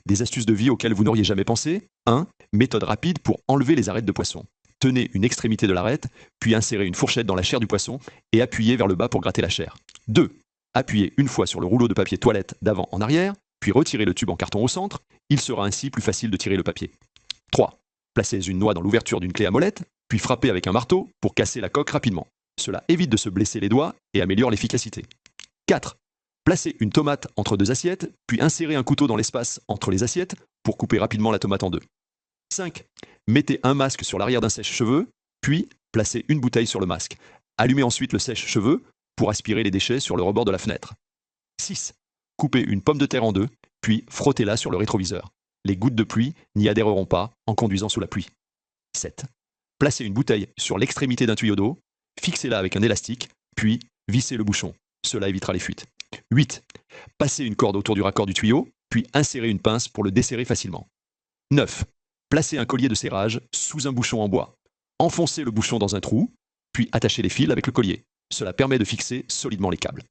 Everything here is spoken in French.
Des astuces de vie auxquelles vous n'auriez jamais pensé. 1. Méthode rapide pour enlever les arêtes de poisson. Tenez une extrémité de l'arête, puis insérez une fourchette dans la chair du poisson et appuyez vers le bas pour gratter la chair. 2. Appuyez une fois sur le rouleau de papier toilette d'avant en arrière, puis retirez le tube en carton au centre. Il sera ainsi plus facile de tirer le papier. 3. Placez une noix dans l'ouverture d'une clé à molette, puis frappez avec un marteau pour casser la coque rapidement. Cela évite de se blesser les doigts et améliore l'efficacité. 4. Placez une tomate entre deux assiettes, puis insérez un couteau dans l'espace entre les assiettes pour couper rapidement la tomate en deux. 5. Mettez un masque sur l'arrière d'un sèche-cheveux, puis placez une bouteille sur le masque. Allumez ensuite le sèche-cheveux pour aspirer les déchets sur le rebord de la fenêtre. 6. Coupez une pomme de terre en deux, puis frottez-la sur le rétroviseur. Les gouttes de pluie n'y adhéreront pas en conduisant sous la pluie. 7. Placez une bouteille sur l'extrémité d'un tuyau d'eau, fixez-la avec un élastique, puis vissez le bouchon. Cela évitera les fuites. 8. Passez une corde autour du raccord du tuyau, puis insérez une pince pour le desserrer facilement. 9. Placez un collier de serrage sous un bouchon en bois. Enfoncez le bouchon dans un trou, puis attachez les fils avec le collier. Cela permet de fixer solidement les câbles.